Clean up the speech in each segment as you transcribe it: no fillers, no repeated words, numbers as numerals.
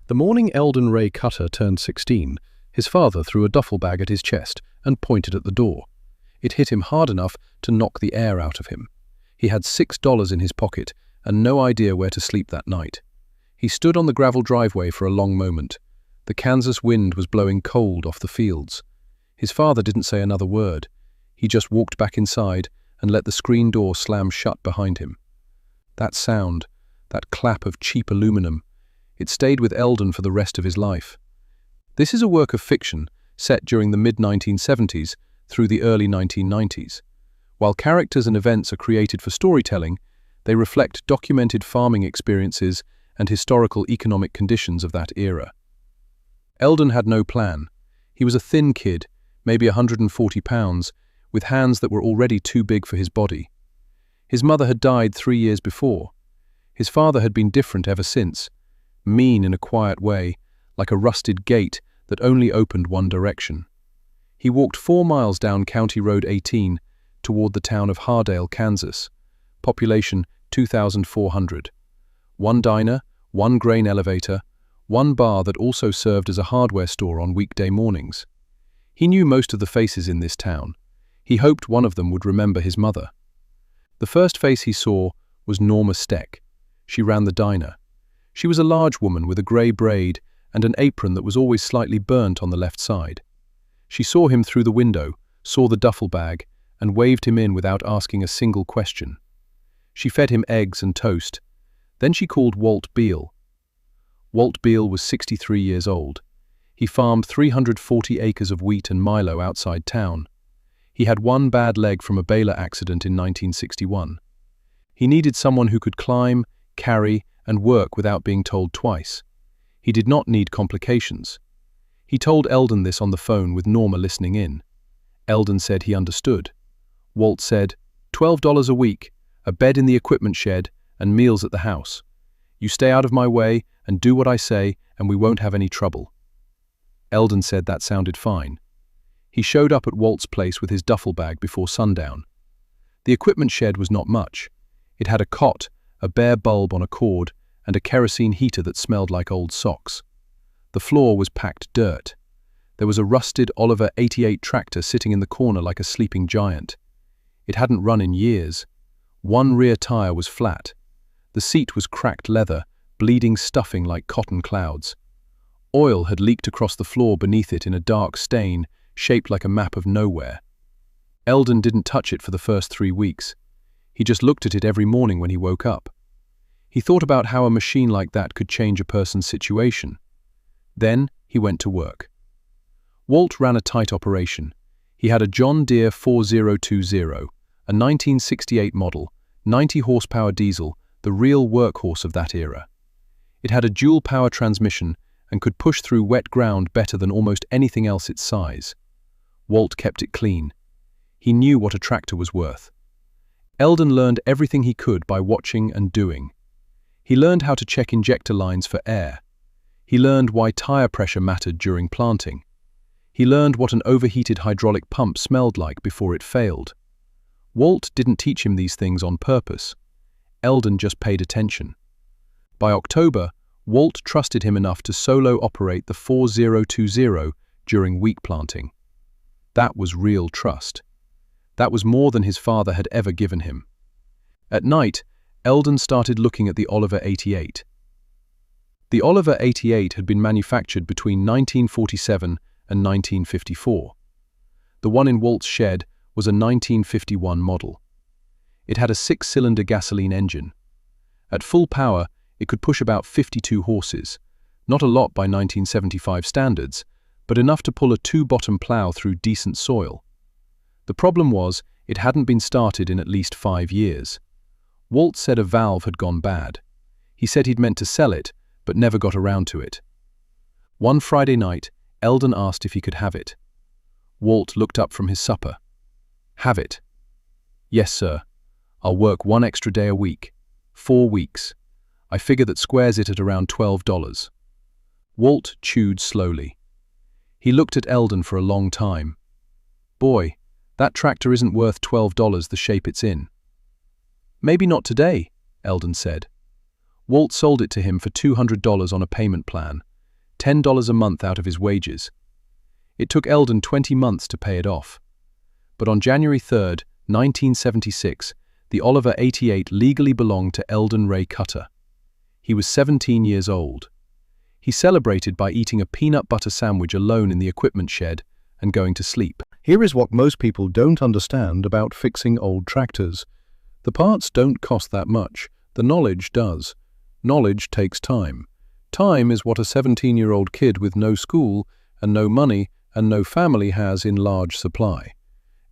The morning Eldon Ray Cutter turned 16, his father threw a duffel bag at his chest and pointed at the door. It hit him hard enough to knock the air out of him. He had $6 in his pocket and no idea where to sleep that night. He stood on the gravel driveway for a long moment. The Kansas wind was blowing cold off the fields. His father didn't say another word. He just walked back inside and let the screen door slam shut behind him. That sound, that clap of cheap aluminum, it stayed with Eldon for the rest of his life. This is a work of fiction set during the mid-1970s through the early 1990s. While characters and events are created for storytelling, they reflect documented farming experiences and historical economic conditions of that era. Eldon had no plan. He was a thin kid, maybe 140 pounds, with hands that were already too big for his body. His mother had died 3 years before. His father had been different ever since, mean in a quiet way, like a rusted gate that only opened one direction. He walked 4 miles down County Road 18 toward the town of Hardale, Kansas. Population 2,400. One diner, one grain elevator, one bar that also served as a hardware store on weekday mornings. He knew most of the faces in this town. He hoped one of them would remember his mother. The first face he saw was Norma Steck. She ran the diner. She was a large woman with a grey braid and an apron that was always slightly burnt on the left side. She saw him through the window, saw the duffel bag, and waved him in without asking a single question. She fed him eggs and toast. Then she called Walt Beal. Walt Beal was 63 years old. He farmed 340 acres of wheat and milo outside town. He had one bad leg from a baler accident in 1961. He needed someone who could climb, carry, and work without being told twice. He did not need complications. He told Eldon this on the phone with Norma listening in. Eldon said he understood. Walt said, $12 a week, a bed in the equipment shed, and meals at the house. You stay out of my way and do what I say, and we won't have any trouble. Eldon said that sounded fine. He showed up at Walt's place with his duffel bag before sundown. The equipment shed was not much. It had a cot, a bare bulb on a cord, and a kerosene heater that smelled like old socks. The floor was packed dirt. There was a rusted Oliver 88 tractor sitting in the corner like a sleeping giant. It hadn't run in years. One rear tire was flat. The seat was cracked leather, bleeding stuffing like cotton clouds. Oil had leaked across the floor beneath it in a dark stain, shaped like a map of nowhere. Eldon didn't touch it for the first 3 weeks. He just looked at it every morning when he woke up. He thought about how a machine like that could change a person's situation. Then he went to work. Walt ran a tight operation. He had a John Deere 4020, a 1968 model, 90 horsepower diesel, the real workhorse of that era. It had a dual power transmission and could push through wet ground better than almost anything else its size. Walt kept it clean. He knew what a tractor was worth. Eldon learned everything he could by watching and doing. He learned how to check injector lines for air. He learned why tire pressure mattered during planting. He learned what an overheated hydraulic pump smelled like before it failed. Walt didn't teach him these things on purpose. Eldon just paid attention. By October, Walt trusted him enough to solo operate the 4020 during wheat planting. That was real trust. That was more than his father had ever given him. At night, Eldon started looking at the Oliver 88. The Oliver 88 had been manufactured between 1947 and 1954. The one in Walt's shed was a 1951 model. It had a 6-cylinder gasoline engine. At full power, it could push about 52 horses, not a lot by 1975 standards, but enough to pull a 2-bottom plow through decent soil. The problem was, it hadn't been started in at least 5 years. Walt said a valve had gone bad. He said he'd meant to sell it, but never got around to it. One Friday night, Eldon asked if he could have it. Walt looked up from his supper. Have it? Yes, sir. I'll work 1 extra day a week. 4 weeks. I figure that squares it at around $12. Walt chewed slowly. He looked at Eldon for a long time. Boy, that tractor isn't worth $12 the shape it's in. Maybe not today, Eldon said. Walt sold it to him for $200 on a payment plan, $10 a month out of his wages. It took Eldon 20 months to pay it off. But on January 3, 1976, the Oliver 88 legally belonged to Eldon Ray Cutter. He was 17 years old. He celebrated by eating a peanut butter sandwich alone in the equipment shed and going to sleep. Here is what most people don't understand about fixing old tractors. The parts don't cost that much. The knowledge does. Knowledge takes time. Time is what a 17-year-old kid with no school and no money and no family has in large supply.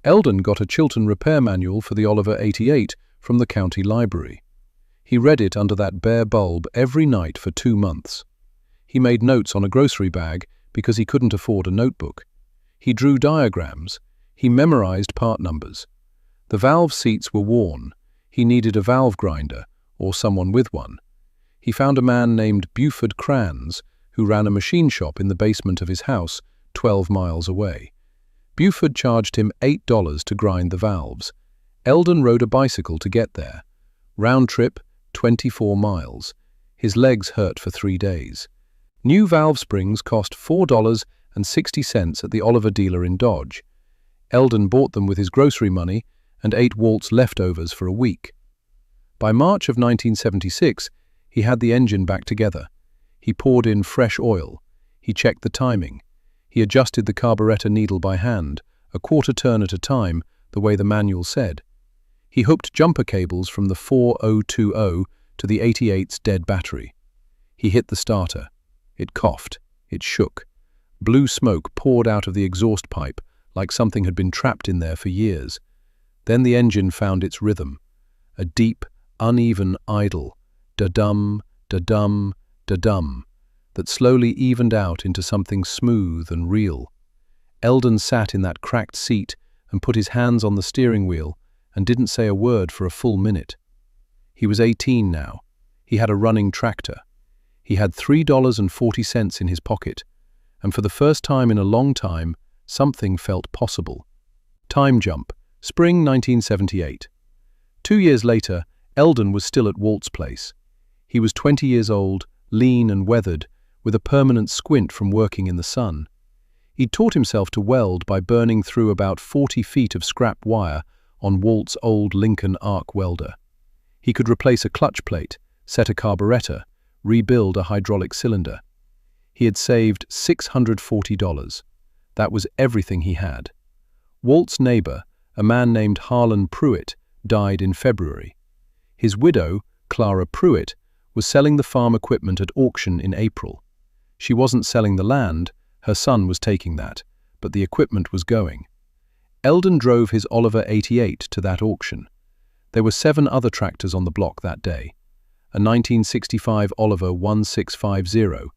Eldon got a Chilton repair manual for the Oliver 88 from the county library. He read it under that bare bulb every night for 2 months. He made notes on a grocery bag because he couldn't afford a notebook. He drew diagrams. He memorized part numbers. The valve seats were worn. He needed a valve grinder, or someone with one. He found a man named Buford Crans, who ran a machine shop in the basement of his house, 12 miles away. Buford charged him $8 to grind the valves. Eldon rode a bicycle to get there. Round trip, 24 miles. His legs hurt for 3 days. New valve springs cost $4.60 at the Oliver dealer in Dodge. Eldon bought them with his grocery money and ate Walt's leftovers for a week. By March of 1976, he had the engine back together. He poured in fresh oil. He checked the timing. He adjusted the carburetor needle by hand, a quarter turn at a time, the way the manual said. He hooked jumper cables from the 4020 to the 88's dead battery. He hit the starter. It coughed. It shook. Blue smoke poured out of the exhaust pipe like something had been trapped in there for years. Then the engine found its rhythm. A deep, uneven idle, da-dum, da-dum, da-dum, that slowly evened out into something smooth and real. Eldon sat in that cracked seat and put his hands on the steering wheel and didn't say a word for a full minute. He was 18 now. He had a running tractor. He had $3.40 in his pocket, and for the first time in a long time, something felt possible. Time jump, spring 1978. 2 years later, Eldon was still at Walt's place. He was 20 years old, lean and weathered, with a permanent squint from working in the sun. He'd taught himself to weld by burning through about 40 feet of scrap wire on Walt's old Lincoln arc welder. He could replace a clutch plate, set a carburetor, rebuild a hydraulic cylinder. He had saved $640. That was everything he had. Walt's neighbor, a man named Harlan Pruitt, died in February. His widow, Clara Pruitt, was selling the farm equipment at auction in April. She wasn't selling the land, her son was taking that, but the equipment was going. Eldon drove his Oliver 88 to that auction. There were 7 other tractors on the block that day. A 1965 Oliver 1650,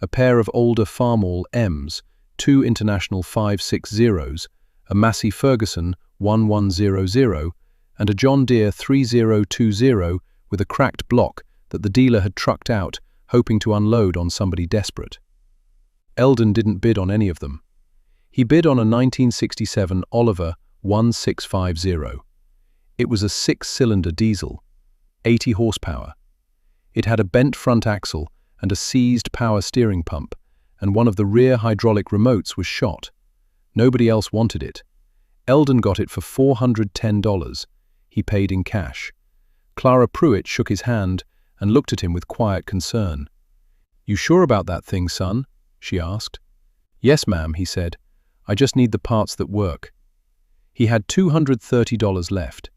a pair of older Farmall M's, 2 International 560s, a Massey Ferguson 1100, and a John Deere 3020 with a cracked block that the dealer had trucked out, hoping to unload on somebody desperate. Eldon didn't bid on any of them. He bid on a 1967 Oliver 1650. It was a 6-cylinder diesel, 80 horsepower. It had a bent front axle and a seized power steering pump, and one of the rear hydraulic remotes was shot. Nobody else wanted it. Eldon got it for $410. He paid in cash. Clara Pruitt shook his hand and looked at him with quiet concern. "You sure about that thing, son?" she asked. "Yes, ma'am," he said. "I just need the parts that work." He had $230 left.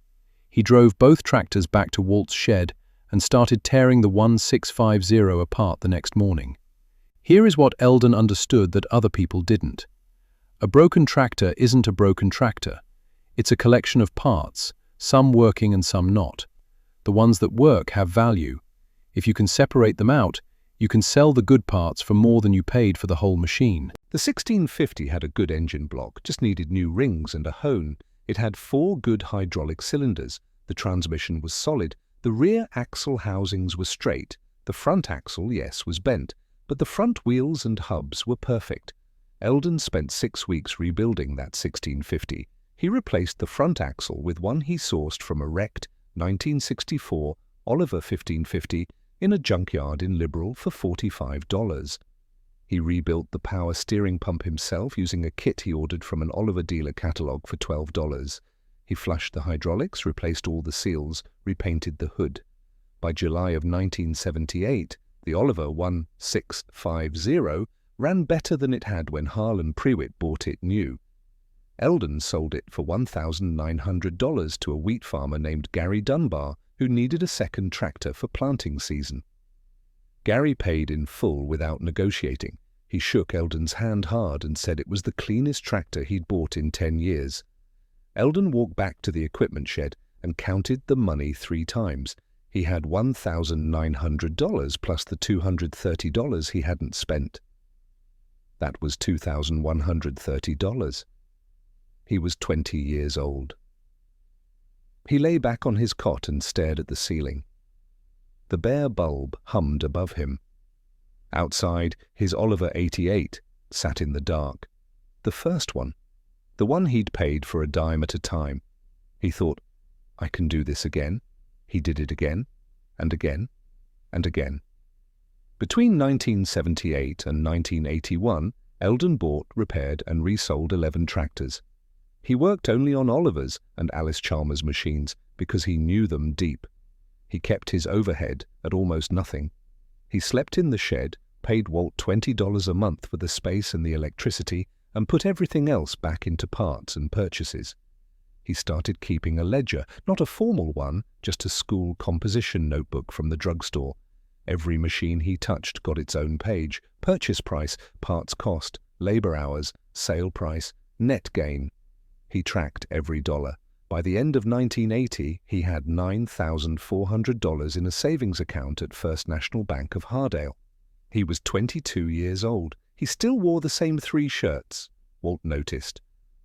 He drove both tractors back to Walt's shed and started tearing the 1650 apart the next morning. Here is what Eldon understood that other people didn't. A broken tractor isn't a broken tractor. It's a collection of parts, some working and some not. The ones that work have value. If you can separate them out, you can sell the good parts for more than you paid for the whole machine. The 1650 had a good engine block, just needed new rings and a hone. It had 4 good hydraulic cylinders. The transmission was solid. The rear axle housings were straight. The front axle, yes, was bent, but the front wheels and hubs were perfect. Eldon spent 6 weeks rebuilding that 1650. He replaced the front axle with one he sourced from a wrecked 1964 Oliver 1550 in a junkyard in Liberal for $45. He rebuilt the power steering pump himself using a kit he ordered from an Oliver dealer catalog for $12. He flushed the hydraulics, replaced all the seals, repainted the hood. By July of 1978, the Oliver 1650 ran better than it had when Harlan Prewitt bought it new. Eldon sold it for $1,900 to a wheat farmer named Gary Dunbar, who needed a second tractor for planting season. Gary paid in full without negotiating. He shook Eldon's hand hard and said it was the cleanest tractor he'd bought in 10 years. Eldon walked back to the equipment shed and counted the money 3 times. He had $1,900 plus the $230 he hadn't spent. That was $2,130. He was 20 years old. He lay back on his cot and stared at the ceiling. The bare bulb hummed above him. Outside, his Oliver 88 sat in the dark. The first one. The one he'd paid for a dime at a time. He thought, I can do this again. He did it again, and again, and again. Between 1978 and 1981, Eldon bought, repaired, and resold 11 tractors. He worked only on Oliver's and Alice Chalmers machines because he knew them deep. He kept his overhead at almost nothing. He slept in the shed, paid Walt $20 a month for the space and the electricity, and put everything else back into parts and purchases. He started keeping a ledger, not a formal one, just a school composition notebook from the drugstore. Every machine he touched got its own page: purchase price, parts cost, labor hours, sale price, net gain. He tracked every dollar. By the end of 1980, he had $9,400 in a savings account at First National Bank of Hardale. He was 22 years old. He still wore the same 3 shirts, Walt noticed.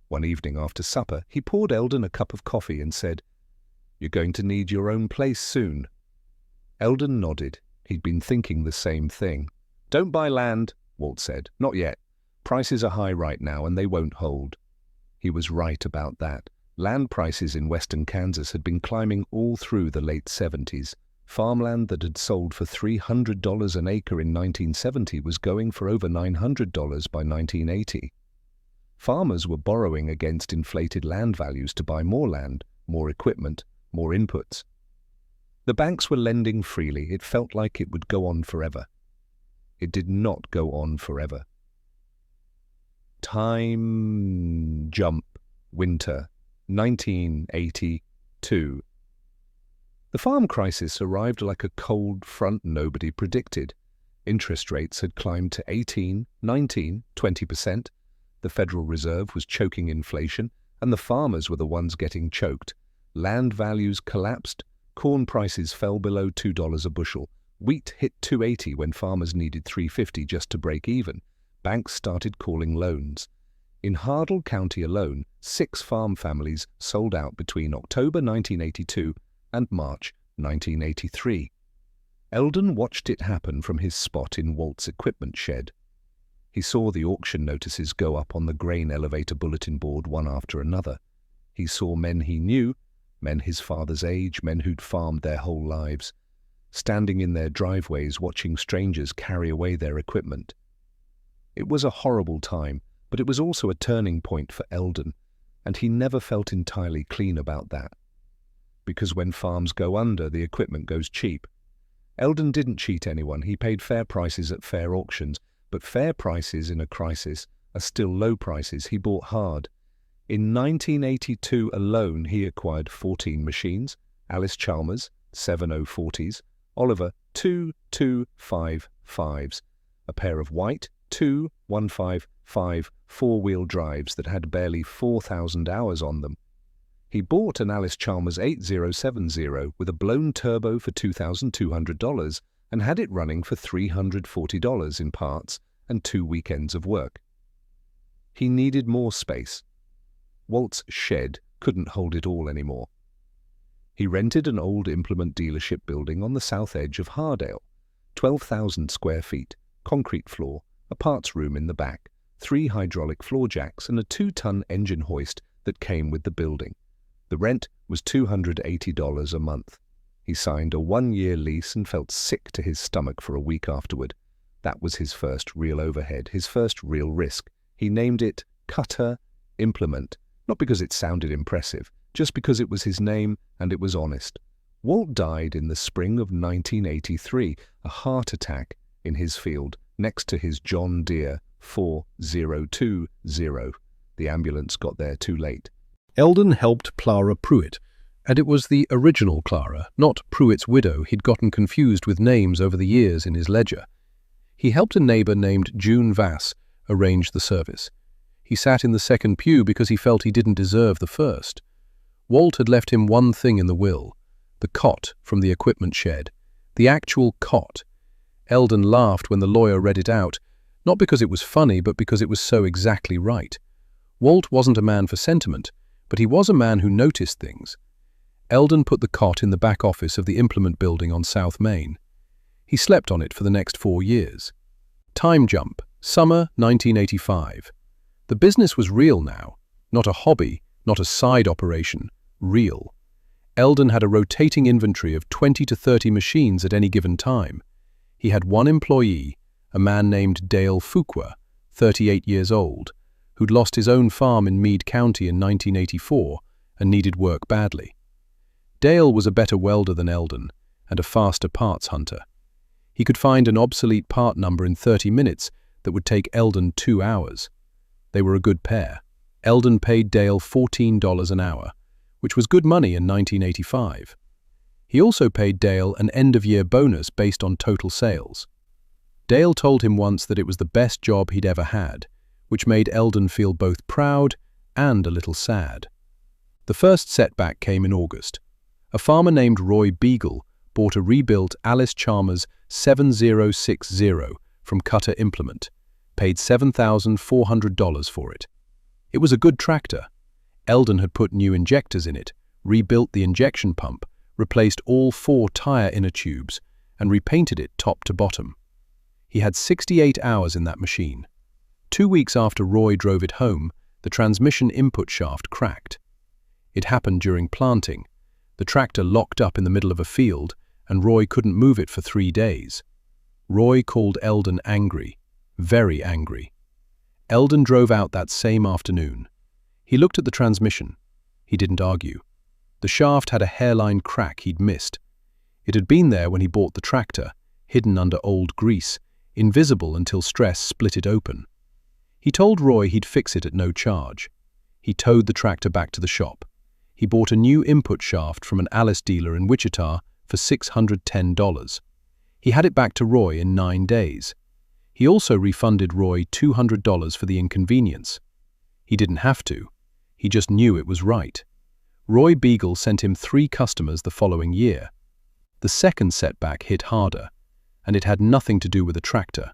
One evening after supper, he poured Eldon a cup of coffee and said, "You're going to need your own place soon." Eldon nodded. He'd been thinking the same thing. "Don't buy land," Walt said. "Not yet. Prices are high right now and they won't hold." He was right about that. Land prices in western Kansas had been climbing all through the late 70s. Farmland that had sold for $300 an acre in 1970 was going for over $900 by 1980. Farmers were borrowing against inflated land values to buy more land, more equipment, more inputs. The banks were lending freely. It felt like it would go on forever. It did not go on forever. Time jump, winter, 1982. The farm crisis arrived like a cold front nobody predicted. Interest rates had climbed to 18, 19, 20%. The Federal Reserve was choking inflation, and the farmers were the ones getting choked. Land values collapsed. Corn prices fell below $2 a bushel. Wheat hit $2.80 when farmers needed $3.50 just to break even. Banks started calling loans. In Hardle County alone, 6 farm families sold out between October 1982 and March 1983. Eldon watched it happen from his spot in Walt's equipment shed. He saw the auction notices go up on the grain elevator bulletin board one after another. He saw men he knew, men his father's age, men who'd farmed their whole lives, standing in their driveways watching strangers carry away their equipment. It was a horrible time, but it was also a turning point for Eldon, and he never felt entirely clean about that. Because when farms go under, the equipment goes cheap. Eldon didn't cheat anyone. He paid fair prices at fair auctions, but fair prices in a crisis are still low prices. He bought hard. In 1982 alone, he acquired 14 machines, Alice Chalmers, 7040s, Oliver 2255s, a pair of white 2155 4-wheel drives that had barely 4,000 hours on them. He bought an Alice Chalmers 8070 with a blown turbo for $2,200 and had it running for $340 in parts and 2 weekends of work. He needed more space. Walt's shed couldn't hold it all anymore. He rented an old implement dealership building on the south edge of Hardale, 12,000 square feet, concrete floor, a parts room in the back, 3 hydraulic floor jacks and a 2-ton engine hoist that came with the building. The rent was $280 a month. He signed a 1-year lease and felt sick to his stomach for a week afterward. That was his first real overhead, his first real risk. He named it Cutter Implement, not because it sounded impressive, just because it was his name and it was honest. Walt died in the spring of 1983, a heart attack in his field, next to his John Deere 4020. The ambulance got there too late. Eldon helped Clara Pruitt, and it was the original Clara, not Pruitt's widow. He'd gotten confused with names over the years in his ledger. He helped a neighbor named June Vass arrange the service. He sat in the second pew because he felt he didn't deserve the first. Walt had left him one thing in the will, the cot from the equipment shed, the actual cot. Eldon laughed when the lawyer read it out, not because it was funny, but because it was so exactly right. Walt wasn't a man for sentiment, but he was a man who noticed things. Eldon put the cot in the back office of the implement building on South Main. He slept on it for the next 4 years. Time jump, summer 1985. The business was real now, not a hobby, not a side operation, real. Eldon had a rotating inventory of 20 to 30 machines at any given time. He had one employee, a man named Dale Fuqua, 38 years old, who'd lost his own farm in Meade County in 1984 and needed work badly. Dale was a better welder than Eldon and a faster parts hunter. He could find an obsolete part number in 30 minutes that would take Eldon 2 hours. They were a good pair. Eldon paid Dale $14 an hour, which was good money in 1985. He also paid Dale an end-of-year bonus based on total sales. Dale told him once that it was the best job he'd ever had, which made Eldon feel both proud and a little sad. The first setback came in August. A farmer named Roy Beagle bought a rebuilt Alice Chalmers 7060 from Cutter Implement, paid $7,400 for it. It was a good tractor. Eldon had put new injectors in it, rebuilt the injection pump, replaced all 4 tire inner tubes, and repainted it top to bottom. He had 68 hours in that machine. 2 weeks after Roy drove it home, the transmission input shaft cracked. It happened during planting. The tractor locked up in the middle of a field, and Roy couldn't move it for 3 days. Roy called Eldon angry, very angry. Eldon drove out that same afternoon. He looked at the transmission. He didn't argue. The shaft had a hairline crack he'd missed. It had been there when he bought the tractor, hidden under old grease, invisible until stress split it open. He told Roy he'd fix it at no charge. He towed the tractor back to the shop. He bought a new input shaft from an Alice dealer in Wichita for $610. He had it back to Roy in 9 days. He also refunded Roy $200 for the inconvenience. He didn't have to. He just knew it was right. Roy Beagle sent him 3 customers the following year. The second setback hit harder, and it had nothing to do with the tractor.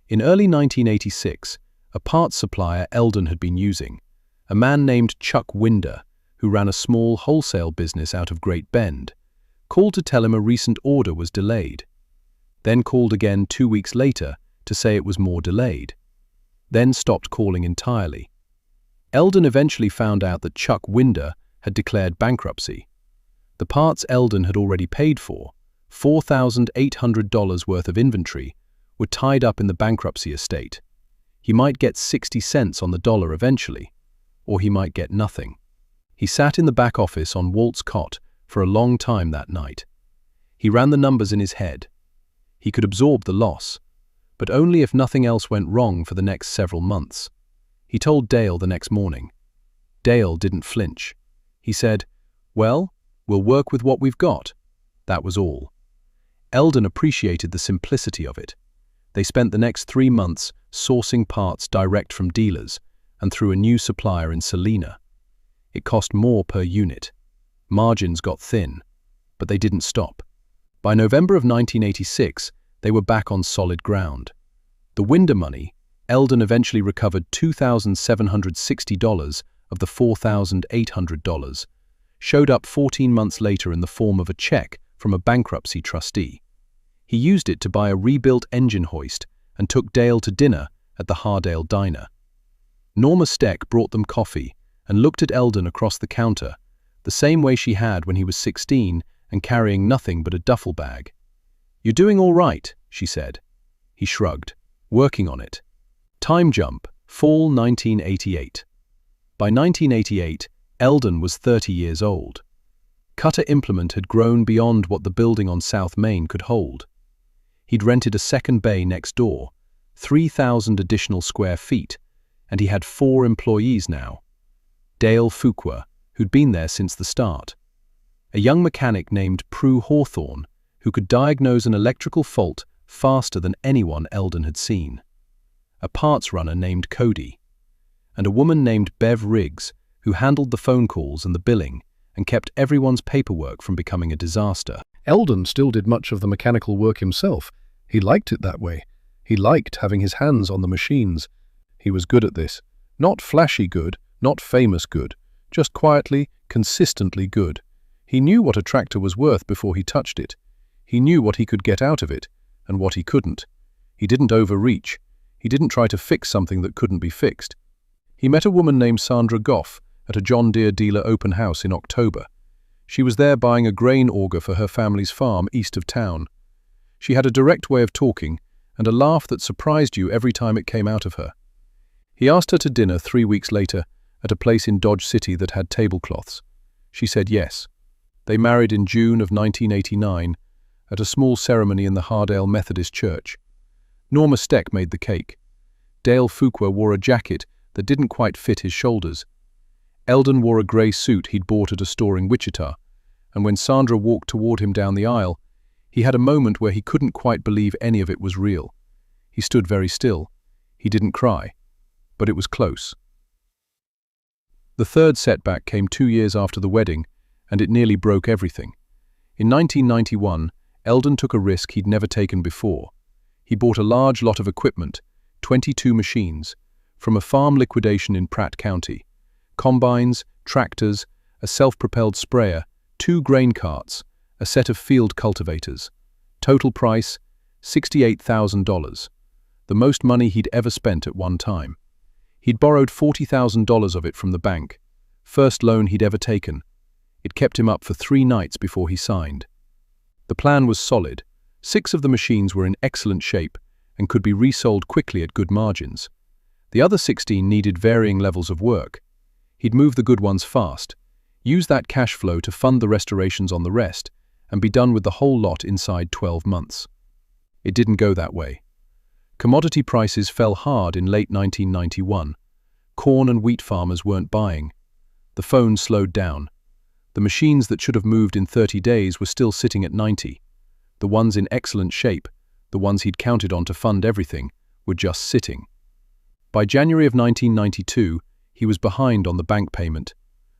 In early 1986, a parts supplier Eldon had been using, a man named Chuck Winder, who ran a small wholesale business out of Great Bend, called to tell him a recent order was delayed. Then called again 2 weeks later to say it was more delayed. Then stopped calling entirely. Eldon eventually found out that Chuck Winder had declared bankruptcy. The parts Eldon had already paid for, $4,800 worth of inventory, were tied up in the bankruptcy estate. He might get 60 cents on the dollar eventually, or he might get nothing. He sat in the back office on Walt's cot for a long time that night. He ran the numbers in his head. He could absorb the loss, but only if nothing else went wrong for the next several months. He told Dale the next morning. Dale didn't flinch. He said, "Well, we'll work with what we've got." That was all. Eldon appreciated the simplicity of it. They spent the next 3 months sourcing parts direct from dealers and through a new supplier in Salina. It cost more per unit. Margins got thin, but they didn't stop. By November of 1986, they were back on solid ground. The Winder money, Eldon eventually recovered $2,760 of the $4,800, showed up 14 months later in the form of a check from a bankruptcy trustee. He used it to buy a rebuilt engine hoist and took Dale to dinner at the Hardale Diner. Norma Steck brought them coffee and looked at Eldon across the counter, the same way she had when he was 16 and carrying nothing but a duffel bag. "You're doing all right," she said. He shrugged. Working on it. Time jump, fall 1988. By 1988, Eldon was 30 years old. Cutter Implement had grown beyond what the building on South Main could hold. He'd rented a second bay next door, 3,000 additional square feet, and he had 4 employees now. Dale Fuqua, who'd been there since the start. A young mechanic named Prue Hawthorne, who could diagnose an electrical fault faster than anyone Eldon had seen. A parts runner named Cody. And a woman named Bev Riggs, who handled the phone calls and the billing and kept everyone's paperwork from becoming a disaster. Eldon still did much of the mechanical work himself. He liked it that way. He liked having his hands on the machines. He was good at this. Not flashy good, not famous good, just quietly, consistently good. He knew what a tractor was worth before he touched it. He knew what he could get out of it, and what he couldn't. He didn't overreach. He didn't try to fix something that couldn't be fixed. He met a woman named Sandra Goff at a John Deere dealer open house in October. She was there buying a grain auger for her family's farm east of town. She had a direct way of talking and a laugh that surprised you every time it came out of her. He asked her to dinner 3 weeks later at a place in Dodge City that had tablecloths. She said yes. They married in June of 1989 at a small ceremony in the Hardale Methodist Church. Norma Steck made the cake. Dale Fuqua wore a jacket that didn't quite fit his shoulders. Eldon wore a grey suit he'd bought at a store in Wichita, and when Sandra walked toward him down the aisle, he had a moment where he couldn't quite believe any of it was real. He stood very still. He didn't cry, but it was close. The third setback came 2 years after the wedding, and it nearly broke everything. In 1991, Eldon took a risk he'd never taken before. He bought a large lot of equipment, 22 machines, from a farm liquidation in Pratt County. Combines, tractors, a self-propelled sprayer, 2 grain carts, a set of field cultivators. Total price, $68,000, the most money he'd ever spent at one time. He'd borrowed $40,000 of it from the bank, first loan he'd ever taken. It kept him up for 3 nights before he signed. The plan was solid. 6 of the machines were in excellent shape and could be resold quickly at good margins. The other 16 needed varying levels of work. He'd move the good ones fast, use that cash flow to fund the restorations on the rest, and be done with the whole lot inside 12 months. It didn't go that way. Commodity prices fell hard in late 1991. Corn and wheat farmers weren't buying. The phone slowed down. The machines that should have moved in 30 days were still sitting at 90. The ones in excellent shape, the ones he'd counted on to fund everything, were just sitting. By January of 1992, he was behind on the bank payment.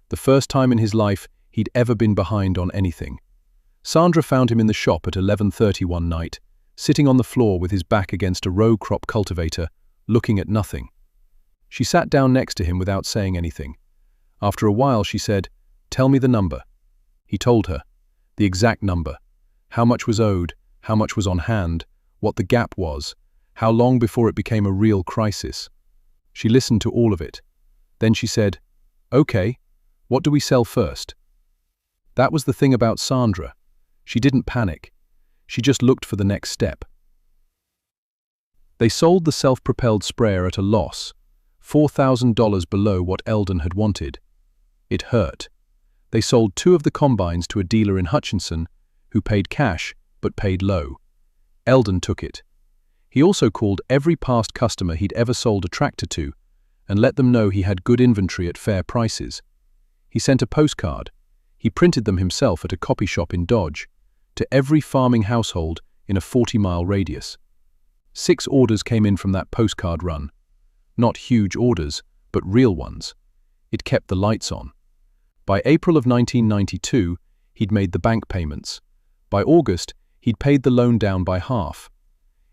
The first time in his life he'd ever been behind on anything. Sandra found him in the shop at 11:30 one night, sitting on the floor with his back against a row crop cultivator, looking at nothing. She sat down next to him without saying anything. After a while she said, "Tell me the number." He told her. The exact number. How much was owed, how much was on hand, what the gap was, how long before it became a real crisis. She listened to all of it. Then she said, "Okay, what do we sell first?" That was the thing about Sandra. She didn't panic. She just looked for the next step. They sold the self-propelled sprayer at a loss, $4,000 below what Eldon had wanted. It hurt. They sold 2 of the combines to a dealer in Hutchinson, who paid cash but paid low. Eldon took it. He also called every past customer he'd ever sold a tractor to and let them know he had good inventory at fair prices. He sent a postcard. He printed them himself at a copy shop in Dodge, to every farming household in a 40-mile radius. 6 orders came in from that postcard run. Not huge orders, but real ones. It kept the lights on. By April of 1992, he'd made the bank payments. By August, he'd paid the loan down by half.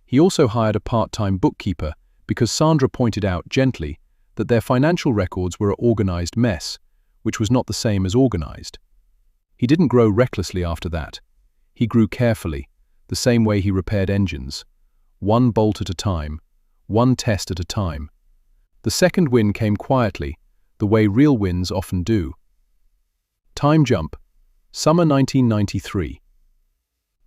He also hired a part-time bookkeeper because Sandra pointed out gently that their financial records were an organized mess, which was not the same as organized. He didn't grow recklessly after that. He grew carefully, the same way he repaired engines. 1 bolt at a time, 1 test at a time. The second win came quietly, the way real wins often do. Time jump. Summer 1993.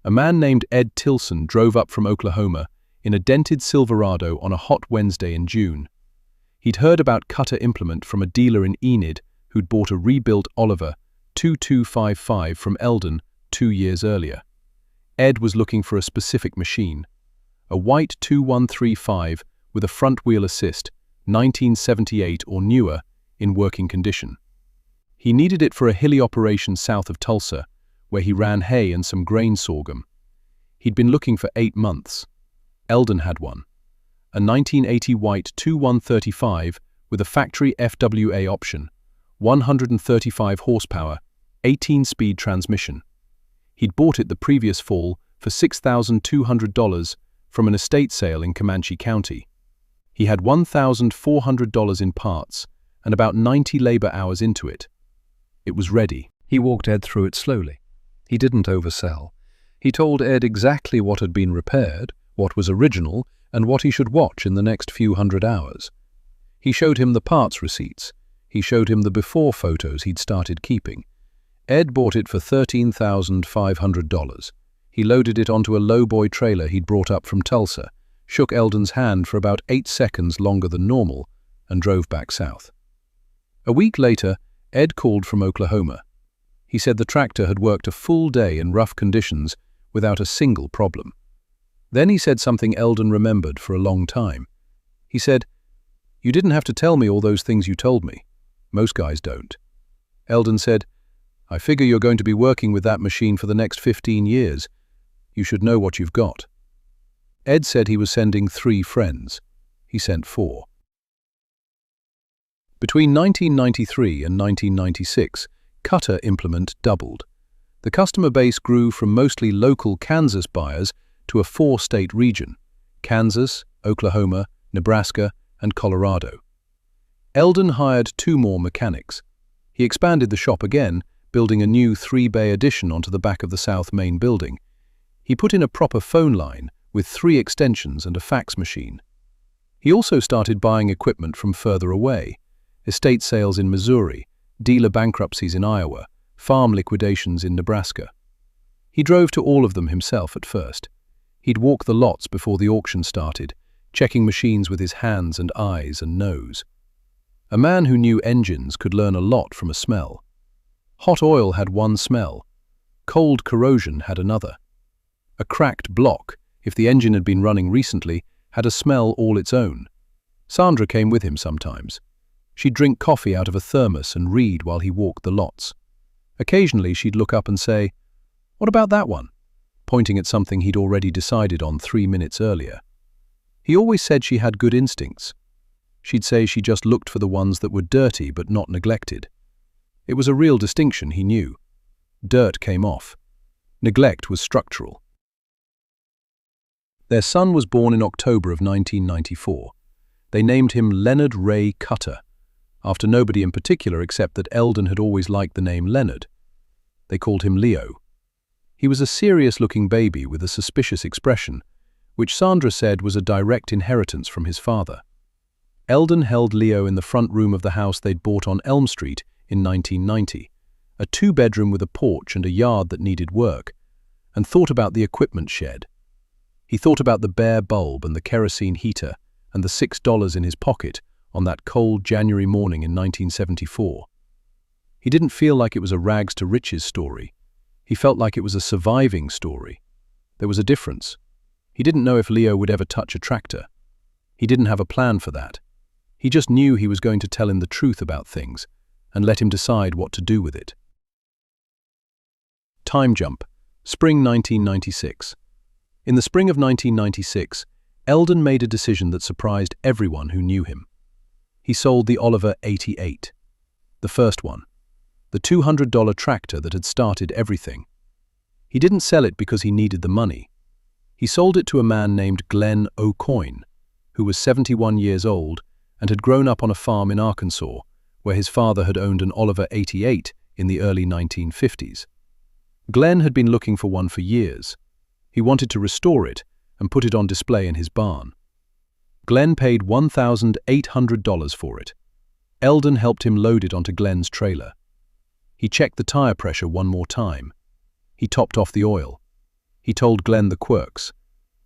A man named Ed Tilson drove up from Oklahoma in a dented Silverado on a hot Wednesday in June. He'd heard about Cutter Implement from a dealer in Enid who'd bought a rebuilt Oliver 2255 from Eldon 2 years earlier. Ed was looking for a specific machine, a white 2135 with a front-wheel assist, 1978 or newer, in working condition. He needed it for a hilly operation south of Tulsa, where he ran hay and some grain sorghum. He'd been looking for 8 months. Eldon had one, a 1980 white 2135 with a factory FWA option, 135 horsepower, 18-speed transmission. He'd bought it the previous fall for $6,200 from an estate sale in Comanche County. He had $1,400 in parts and about 90 labor hours into it. It was ready. He walked Ed through it slowly. He didn't oversell. He told Ed exactly what had been repaired, what was original, and what he should watch in the next few hundred hours. He showed him the parts receipts. He showed him the before photos he'd started keeping. Ed bought it for $13,500. He loaded it onto a lowboy trailer he'd brought up from Tulsa, shook Eldon's hand for about 8 seconds longer than normal, and drove back south. A week later, Ed called from Oklahoma. He said the tractor had worked a full day in rough conditions without a single problem. Then he said something Eldon remembered for a long time. He said, "You didn't have to tell me all those things you told me. Most guys don't." Eldon said, "I figure you're going to be working with that machine for the next 15 years. You should know what you've got." Ed said he was sending 3 friends. He sent 4. Between 1993 and 1996, Cutter Implement doubled. The customer base grew from mostly local Kansas buyers to a 4-state region: Kansas, Oklahoma, Nebraska, and Colorado. Eldon hired 2 more mechanics. He expanded the shop again, building a new 3-bay addition onto the back of the south main building. He put in a proper phone line with 3 extensions and a fax machine. He also started buying equipment from further away: estate sales in Missouri, dealer bankruptcies in Iowa, farm liquidations in Nebraska. He drove to all of them himself at first. He'd walk the lots before the auction started, checking machines with his hands and eyes and nose. A man who knew engines could learn a lot from a smell. Hot oil had one smell. Cold corrosion had another. A cracked block, if the engine had been running recently, had a smell all its own. Sandra came with him sometimes. She'd drink coffee out of a thermos and read while he walked the lots. Occasionally she'd look up and say, "What about that one?" pointing at something he'd already decided on 3 minutes earlier. He always said she had good instincts. She'd say she just looked for the ones that were dirty but not neglected. It was a real distinction, he knew. Dirt came off. Neglect was structural. Their son was born in October of 1994. They named him Leonard Ray Cutter, after nobody in particular except that Eldon had always liked the name Leonard. They called him Leo. He was a serious-looking baby with a suspicious expression, which Sandra said was a direct inheritance from his father. Eldon held Leo in the front room of the house they'd bought on Elm Street in 1990, a 2-bedroom with a porch and a yard that needed work, and thought about the equipment shed. He thought about the bare bulb and the kerosene heater and the $6 in his pocket on that cold January morning in 1974. He didn't feel like it was a rags-to-riches story. He felt like it was a surviving story. There was a difference. He didn't know if Leo would ever touch a tractor. He didn't have a plan for that. He just knew he was going to tell him the truth about things and let him decide what to do with it. Time jump. Spring 1996. In the spring of 1996, Eldon made a decision that surprised everyone who knew him. He sold the Oliver 88. The first one. The $200 tractor that had started everything. He didn't sell it because he needed the money. He sold it to a man named Glenn O'Coin, who was 71 years old and had grown up on a farm in Arkansas, where his father had owned an Oliver 88 in the early 1950s. Glenn had been looking for one for years. He wanted to restore it and put it on display in his barn. Glenn paid $1,800 for it. Eldon helped him load it onto Glenn's trailer. He checked the tire pressure one more time. He topped off the oil. He told Glenn the quirks.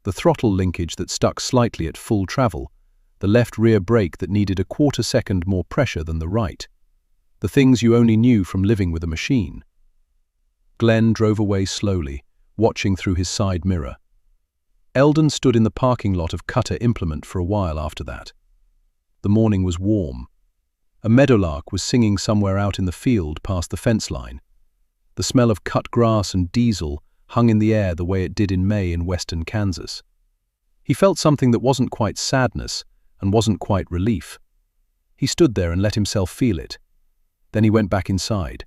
The the throttle linkage that stuck slightly at full travel, the left rear brake that needed a quarter-second more pressure than the right. The things you only knew from living with a machine. Glenn drove away slowly, watching through his side mirror. Eldon stood in the parking lot of Cutter Implement for a while after that. The morning was warm. A meadowlark was singing somewhere out in the field past the fence line. The smell of cut grass and diesel hung in the air the way it did in May in western Kansas. He felt something that wasn't quite sadness and wasn't quite relief. He stood there and let himself feel it. Then he went back inside.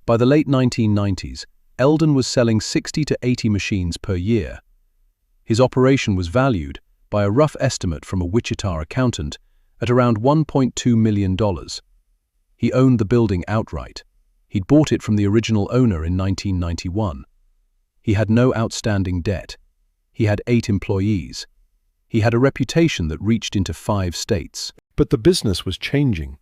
By the late 1990s, Eldon was selling 60 to 80 machines per year. His operation was valued, by a rough estimate from a Wichita accountant, at around $1.2 million. He owned the building outright. He'd bought it from the original owner in 1991. He had no outstanding debt. He had 8 employees. He had a reputation that reached into 5 states. But the business was changing.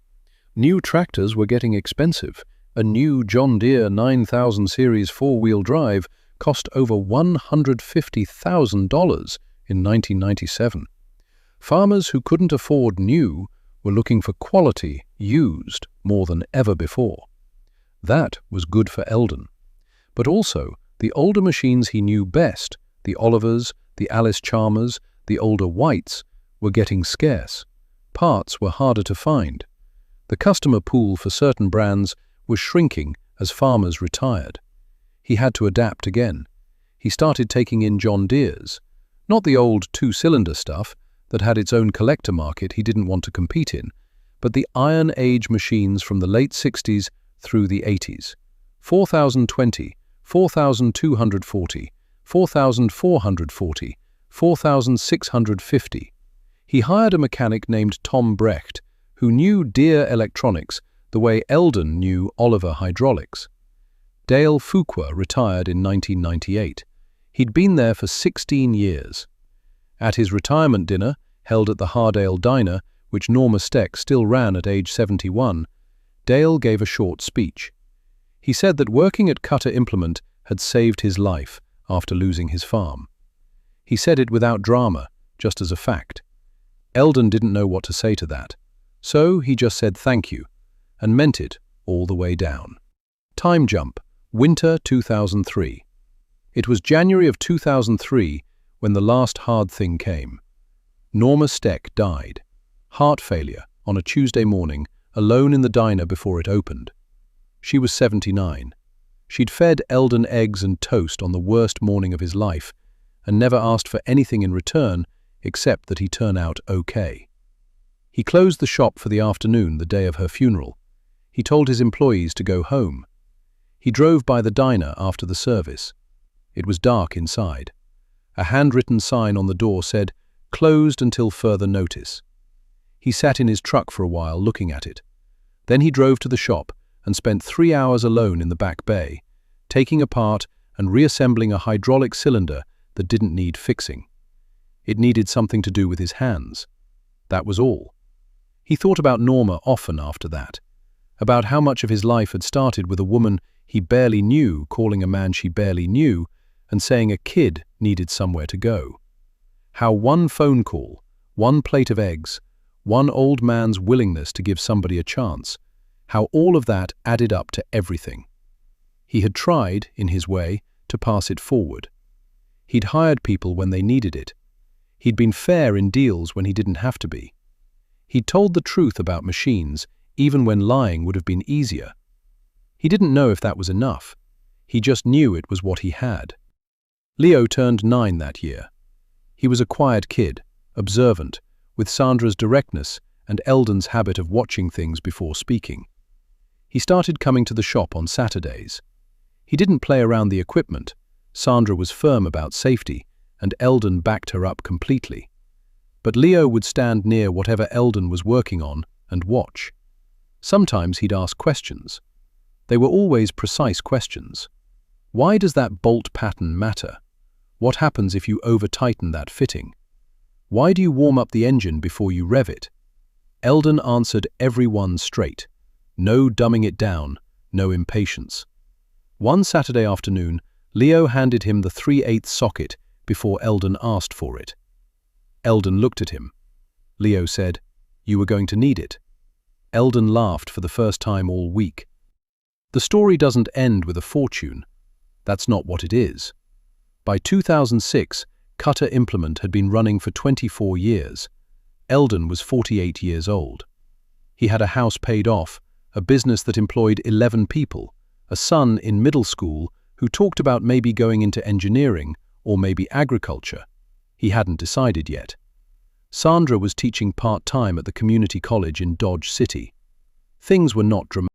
New tractors were getting expensive. A new John Deere 9000 Series 4-wheel drive cost over $150,000 in 1997. Farmers who couldn't afford new were looking for quality, used, more than ever before. That was good for Eldon. But also, the older machines he knew best, the Olivers, the Alice Chalmers, the older Whites, were getting scarce. Parts were harder to find. The customer pool for certain brands was shrinking as farmers retired. He had to adapt again. He started taking in John Deere's, not the old 2-cylinder stuff that had its own collector market he didn't want to compete in, but the Iron Age machines from the late 60s through the 80s. 4020, 4240, 4440, 4650. He hired a mechanic named Tom Brecht, who knew Deere electronics the way Eldon knew Oliver hydraulics. Dale Fuqua retired in 1998. He'd been there for 16 years. At his retirement dinner, held at the Hardale Diner, which Norma Steck still ran at age 71, Dale gave a short speech. He said that working at Cutter Implement had saved his life after losing his farm. He said it without drama, just as a fact. Eldon didn't know what to say to that, so he just said thank you, and meant it all the way down. Time jump, winter 2003. It was January of 2003 when the last hard thing came. Norma Steck died. Heart failure, on a Tuesday morning, alone in the diner before it opened. She was 79. She'd fed Eldon eggs and toast on the worst morning of his life, and never asked for anything in return except that he turn out okay. He closed the shop for the afternoon the day of her funeral. He told his employees to go home. He drove by the diner after the service. It was dark inside. A handwritten sign on the door said, "Closed until further notice." He sat in his truck for a while looking at it. Then he drove to the shop and spent 3 hours alone in the back bay, taking apart and reassembling a hydraulic cylinder that didn't need fixing. It needed something to do with his hands. That was all. He thought about Norma often after that, about how much of his life had started with a woman he barely knew calling a man she barely knew and saying a kid needed somewhere to go. How one phone call, one plate of eggs, one old man's willingness to give somebody a chance, how all of that added up to everything. He had tried, in his way, to pass it forward. He'd hired people when they needed it. He'd been fair in deals when he didn't have to be. He'd told the truth about machines, even when lying would have been easier. He didn't know if that was enough. He just knew it was what he had. Leo turned 9 that year. He was a quiet kid, observant, with Sandra's directness and Eldon's habit of watching things before speaking. He started coming to the shop on Saturdays. He didn't play around the equipment. Sandra was firm about safety, and Eldon backed her up completely. But Leo would stand near whatever Eldon was working on and watch. Sometimes he'd ask questions. They were always precise questions. Why does that bolt pattern matter? What happens if you over-tighten that fitting? Why do you warm up the engine before you rev it? Eldon answered every one straight. No dumbing it down, no impatience. One Saturday afternoon, Leo handed him the 3/8 socket before Eldon asked for it. Eldon looked at him. Leo said, "You were going to need it." Eldon laughed for the first time all week. The story doesn't end with a fortune. That's not what it is. By 2006, Cutter Implement had been running for 24 years. Eldon was 48 years old. He had a house paid off, a business that employed 11 people, a son in middle school who talked about maybe going into engineering or maybe agriculture. He hadn't decided yet. Sandra was teaching part-time at the community college in Dodge City. Things were not dramatic.